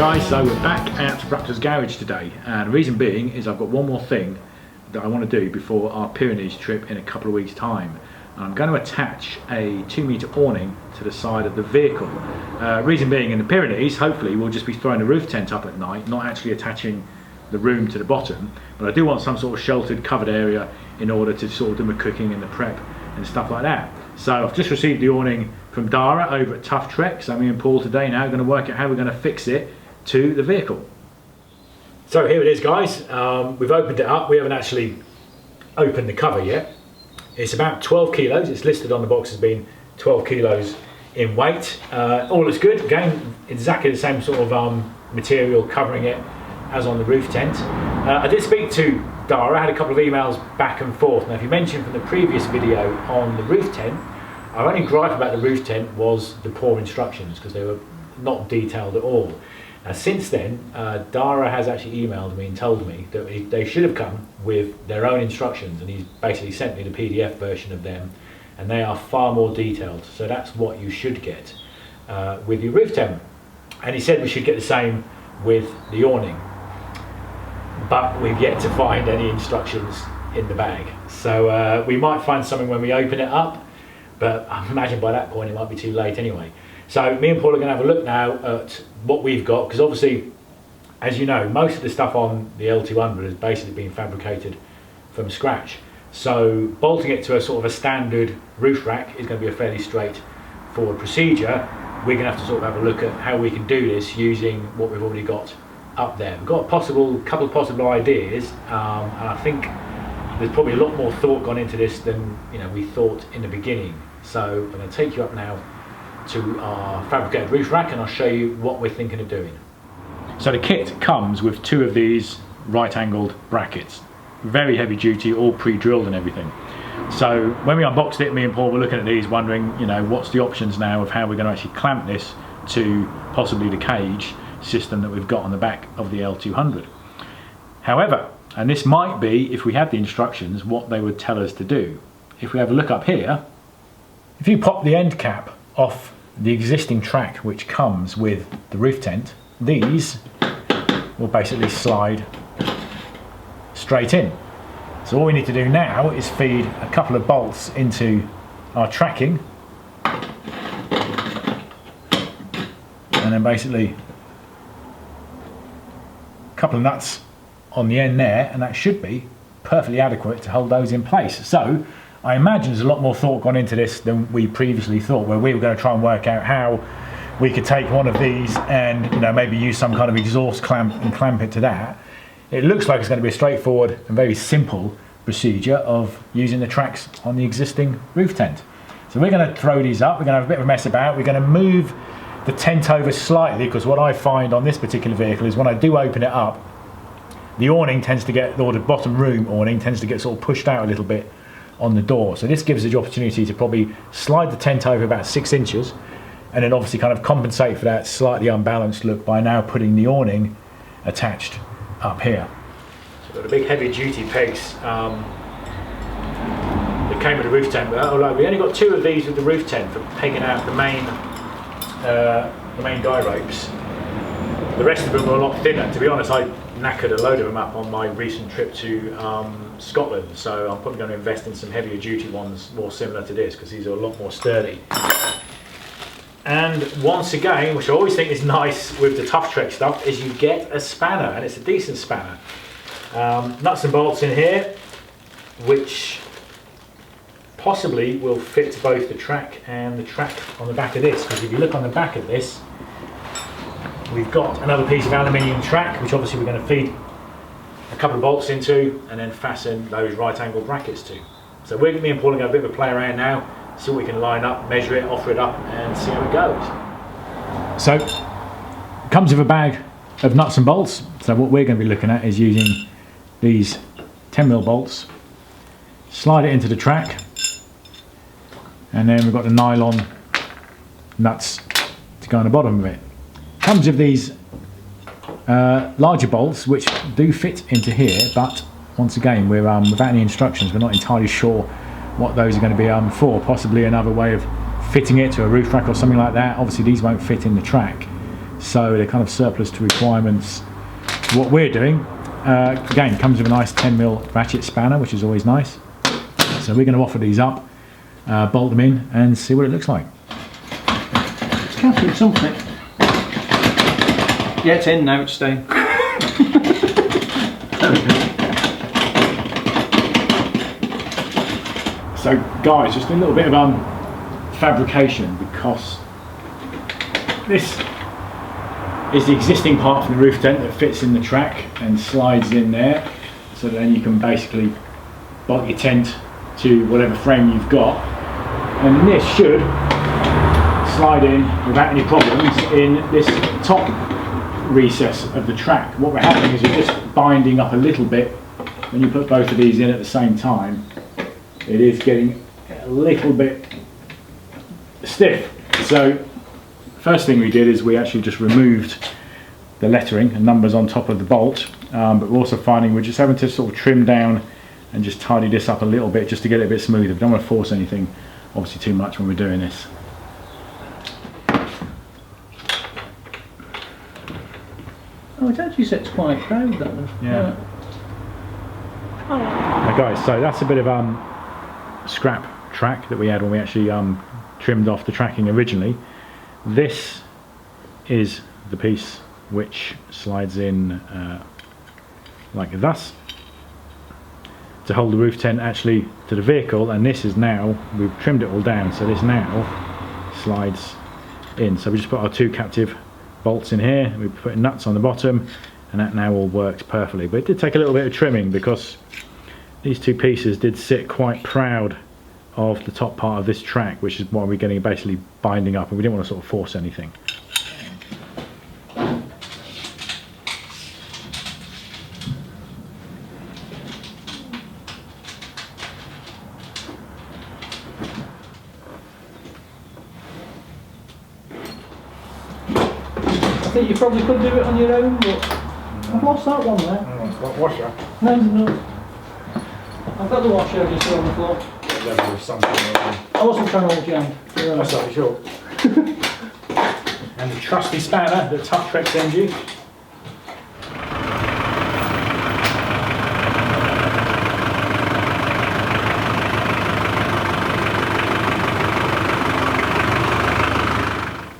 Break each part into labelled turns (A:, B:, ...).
A: guys, so we're back at Raptor's garage today, and the reason being is I've got one more thing that I want to do before our Pyrenees trip in a couple of weeks time. I'm going to attach a 2-metre awning to the side of the vehicle. Reason being, in the Pyrenees, hopefully we'll just be throwing a roof tent up at night, not actually attaching the room to the bottom, but I do want some sort of sheltered, covered area in order to sort of do my cooking and the prep and stuff like that. So I've just received the awning from Dara over at Tuff-Trek, so me and Paul today now are going to work out how we're going to fix it to the vehicle. So here it is, guys. We've opened it up. We haven't actually opened the cover yet. It's about 12 kilos. It's listed on the box as being 12 kilos in weight. All looks good. Again, exactly the same sort of material covering it as on the roof tent. I did speak to Dara. I had a couple of emails back and forth. Now, if you mentioned from the previous video on the roof tent, our only gripe about the roof tent was the poor instructions, because they were not detailed at all. Now, since then, Dara has actually emailed me and told me that they should have come with their own instructions, and he's basically sent me the PDF version of them, and they are far more detailed. So that's what you should get with your roof tent. And he said we should get the same with the awning, but we've yet to find any instructions in the bag. So we might find something when we open it up, but I imagine by that point it might be too late anyway. So me and Paul are going to have a look now at what we've got, because obviously, as you know, most of the stuff on the L200 has basically been fabricated from scratch. So bolting it to a sort of a standard roof rack is going to be a fairly straightforward procedure. We're going to have to sort of have a look at how we can do this using what we've already got up there. We've got a couple of possible ideas, and I think there's probably a lot more thought gone into this than we thought in the beginning. So I'm going to take you up now to our fabricated roof rack, and I'll show you what we're thinking of doing. So the kit comes with 2 of these right-angled brackets, very heavy duty, all pre-drilled and everything. So when we unboxed it, me and Paul were looking at these, wondering what's the options now of how we're going to actually clamp this to possibly the cage system that we've got on the back of the L200. However, and this might be, if we had the instructions, what they would tell us to do. If we have a look up here, if you pop the end cap off the existing track which comes with the roof tent, these will basically slide straight in. So all we need to do now is feed a couple of bolts into our tracking, and then basically a couple of nuts on the end there, and that should be perfectly adequate to hold those in place. So I imagine there's a lot more thought gone into this than we previously thought, where we were going to try and work out how we could take one of these and maybe use some kind of exhaust clamp and clamp it to that. It looks like it's going to be a straightforward and very simple procedure of using the tracks on the existing roof tent. So we're going to throw these up, we're going to have a bit of a mess about, we're going to move the tent over slightly, because what I find on this particular vehicle is when I do open it up, the awning tends to get, or the bottom room awning tends to get sort of pushed out a little bit on the door. So this gives us the opportunity to probably slide the tent over about 6 inches, and then obviously kind of compensate for that slightly unbalanced look by now putting the awning attached up here. So we've got the big heavy duty pegs that came with the roof tent, although we only got 2 of these with the roof tent for pegging out the main guy ropes. The rest of them were a lot thinner. To be honest, I knackered a load of them up on my recent trip to Scotland, so I'm probably going to invest in some heavier duty ones more similar to this, because these are a lot more sturdy. And once again, which I always think is nice with the Tuff-Trek stuff, is you get a spanner, and it's a decent spanner. Nuts and bolts in here, which possibly will fit both the track and the track on the back of this, because if you look on the back of this, we've got another piece of aluminium track, which obviously we're going to feed a couple of bolts into and then fasten those right angle brackets to. So me and Paul are going to have a bit of a play around now, see what we can line up, measure it, offer it up, and see how it goes. So it comes with a bag of nuts and bolts. So what we're going to be looking at is using these 10mm bolts, slide it into the track, and then we've got the nylon nuts to go on the bottom of it. Comes with these larger bolts which do fit into here, but once again we're without any instructions, we're not entirely sure what those are going to be for. Possibly another way of fitting it to a roof rack or something like that. Obviously these won't fit in the track, so they're kind of surplus to requirements. What we're doing, again, comes with a nice 10mm ratchet spanner, which is always nice. So we're going to offer these up, bolt them in, and see what it looks like.
B: It's counting something. Yeah, it's in now, it's staying.
A: So guys, just a little bit of fabrication, because this is the existing part from the roof tent that fits in the track and slides in there, so then you can basically bolt your tent to whatever frame you've got, and this should slide in without any problems in this top recess of the track. What we're having is we're just binding up a little bit. When you put both of these in at the same time, it is getting a little bit stiff. So first thing we did is we actually just removed the lettering and numbers on top of the bolt, but we're also finding we're just having to sort of trim down and just tidy this up a little bit just to get it a bit smoother. We don't want to force anything obviously too much when we're doing this.
B: Oh, it actually sits quite proud, that one.
A: Yeah. Now guys, so that's a bit of scrap track that we had when we actually trimmed off the tracking originally. This is the piece which slides in like thus to hold the roof tent actually to the vehicle, and this is now, we've trimmed it all down, so this now slides in. So we just put our two captive bolts in here, we put nuts on the bottom, and that now all works perfectly. But it did take a little bit of trimming because these two pieces did sit quite proud of the top part of this track, which is why we're getting basically binding up, and we didn't want to sort of force anything.
B: I think you probably could do it on your own, but I've lost that one there.
A: What washer?
B: No, no. I've got the washer just on the floor. I wasn't trying to hold your hand.
A: That's not sure. And the trusty spanner that Tuff-Trek sends you.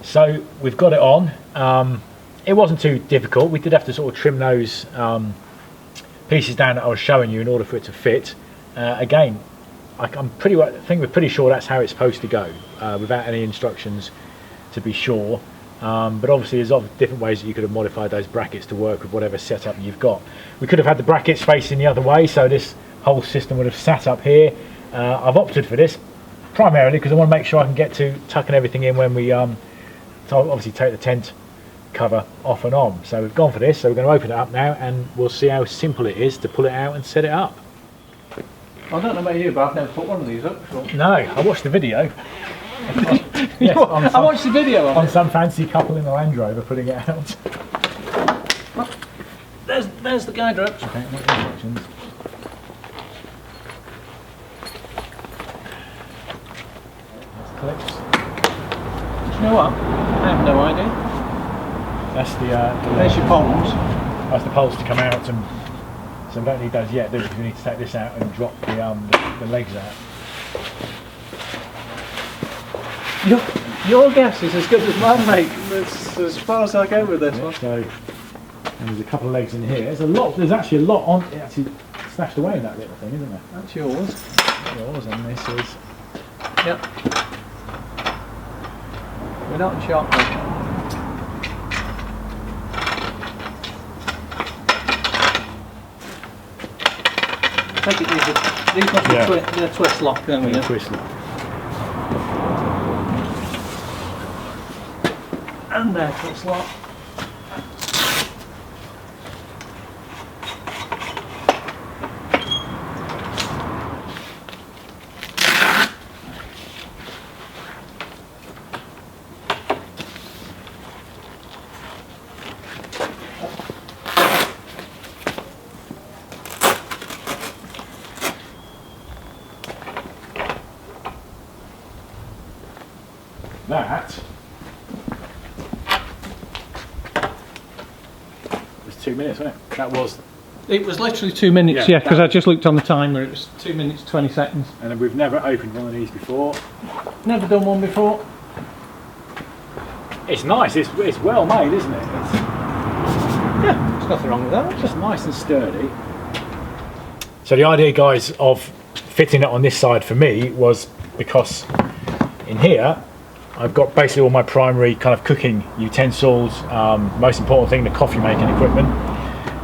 A: So we've got it on. It wasn't too difficult. We did have to sort of trim those pieces down that I was showing you in order for it to fit. Again, I think we're pretty sure that's how it's supposed to go, without any instructions to be sure. But obviously there's different ways that you could have modified those brackets to work with whatever setup you've got. We could have had the brackets facing the other way, so this whole system would have sat up here. I've opted for this primarily because I want to make sure I can get to tucking everything in when we obviously take the tent cover off and on. So we've gone for this, so we're going to open it up now and we'll see how simple it is to pull it out and set it up.
B: I don't know about you, but I've never put one of these up before.
A: No, I watched the video.
B: Yes, I watched the video
A: on some fancy couple in the Land Rover putting it out.
B: There's the guide ropes.
A: Okay, what instructions? Clips.
B: Do you know what? I have no idea.
A: That's
B: There's your poles.
A: That's the poles to come out, and so we don't need those yet, do we? Because we need to take this out and drop the legs out.
B: Your guess is as good as mine, mate. That's as far as I go with this one.
A: So, and there's a couple of legs in here. There's actually a lot on. It actually stashed away in that little thing, isn't there?
B: That's yours.
A: Yours, and this is.
B: Yep. We're not in shop, mate. I take it these must be they're twist lock, don't we?
A: Twist lock.
B: And they're twist lock.
A: That 2 minutes, wasn't it? That was.
B: It was literally 2 minutes, yeah, because I just looked on the timer, it was 2 minutes 20 seconds.
A: And we've never opened one of these before.
B: Never done one before.
A: It's nice, it's well made, isn't it?
B: Yeah, there's nothing wrong with that.
A: It's just nice and sturdy. So the idea, guys, of fitting it on this side for me was because in here I've got basically all my primary kind of cooking utensils, most important thing, the coffee making equipment,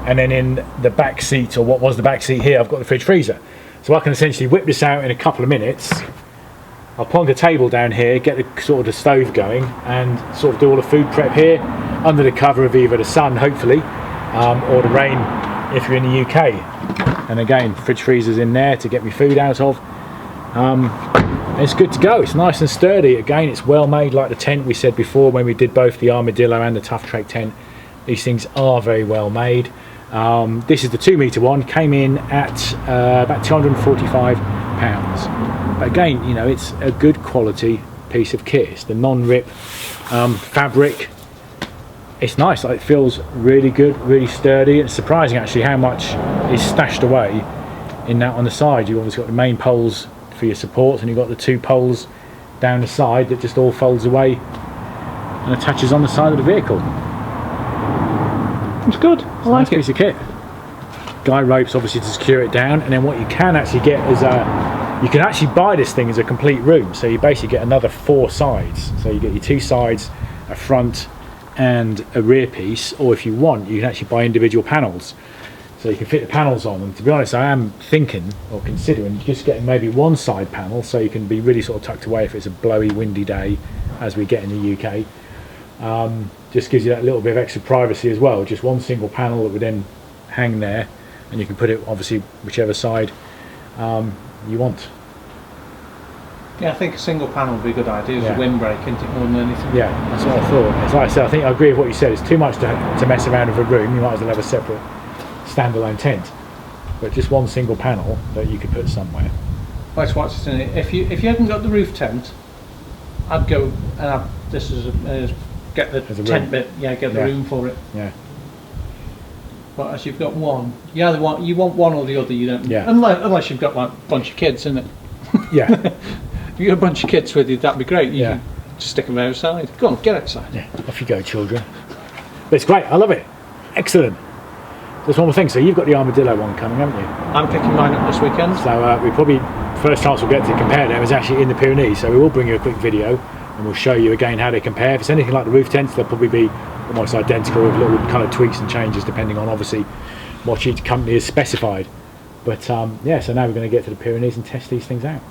A: and then in the back seat, or what was the back seat here, I've got the fridge freezer. So I can essentially whip this out in a couple of minutes. I'll plonk a table down here, get the sort of the stove going, and sort of do all the food prep here under the cover of either the sun, hopefully, or the rain if you're in the UK. And again, fridge freezer's in there to get me food out of. It's good to go. It's nice and sturdy. Again, it's well made, like the tent we said before when we did both the Armadillo and the Tuff-Trek tent. These things are very well made. This is the 2 metre one, came in at about £245. But again, you know, it's a good quality piece of kit. It's the non-rip fabric. It's nice, like, it feels really good, really sturdy. It's surprising actually how much is stashed away in that on the side. You've obviously got the main poles for your supports, and you've got the 2 poles down the side that just all folds away and attaches on the side of the vehicle.
B: It's good, I like it.
A: Nice piece of kit. Guy ropes obviously to secure it down, and then what you can actually get is you can actually buy this thing as a complete room. So you basically get another 4 sides. So you get your 2 sides, a front and a rear piece, or if you want, you can actually buy individual panels. So you can fit the panels on, and to be honest, I am thinking or considering just getting maybe 1 side panel, so you can be really sort of tucked away if it's a blowy, windy day, as we get in the UK. Just gives you that little bit of extra privacy as well. Just 1 single panel that would then hang there, and you can put it obviously whichever side you want.
B: Yeah, I think a single panel would be a good idea. It's a windbreak, isn't it, more than anything?
A: Yeah, that's what I thought. It's like I said, I think I agree with what you said. It's too much to mess around with a room. You might as well have a separate standalone tent. But just 1 single panel that you could put somewhere.
B: That's what's in it. If you hadn't got the roof tent, I'd go and have this as get the tent bit. Yeah, get the room for it.
A: Yeah.
B: But as you've got one, you want one or the other. You don't.
A: Yeah.
B: Unless you've got like a bunch of kids, isn't it?
A: Yeah.
B: If you got a bunch of kids with you, that'd be great. You can just stick them outside. Go on, get outside.
A: Yeah. Off you go, children. But it's great. I love it. Excellent. There's one more thing. So you've got the Armadillo one coming, haven't you?
B: I'm picking mine up this weekend.
A: So we probably first chance we'll get to compare them is actually in the Pyrenees. So we will bring you a quick video and we'll show you again how they compare. If it's anything like the roof tents, they'll probably be almost identical with little kind of tweaks and changes depending on obviously what each company has specified. But yeah, so now we're going to get to the Pyrenees and test these things out.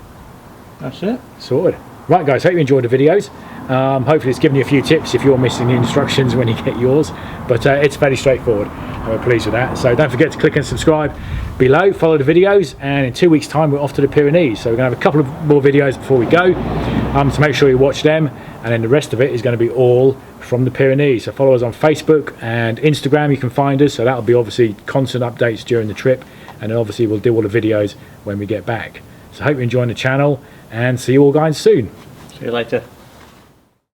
B: That's it.
A: Sorted. Right guys, hope you enjoyed the videos. Hopefully it's given you a few tips if you're missing the instructions when you get yours, but it's fairly straightforward and we're pleased with that. So don't forget to click and subscribe below, follow the videos, and in 2 weeks time we're off to the Pyrenees. So we're going to have a couple of more videos before we go, so make sure you watch them, and then the rest of it is going to be all from the Pyrenees. So follow us on Facebook and Instagram, you can find us, so that'll be obviously constant updates during the trip, and then obviously we'll do all the videos when we get back. So hope you're enjoying the channel, and see you all guys soon.
B: See you later.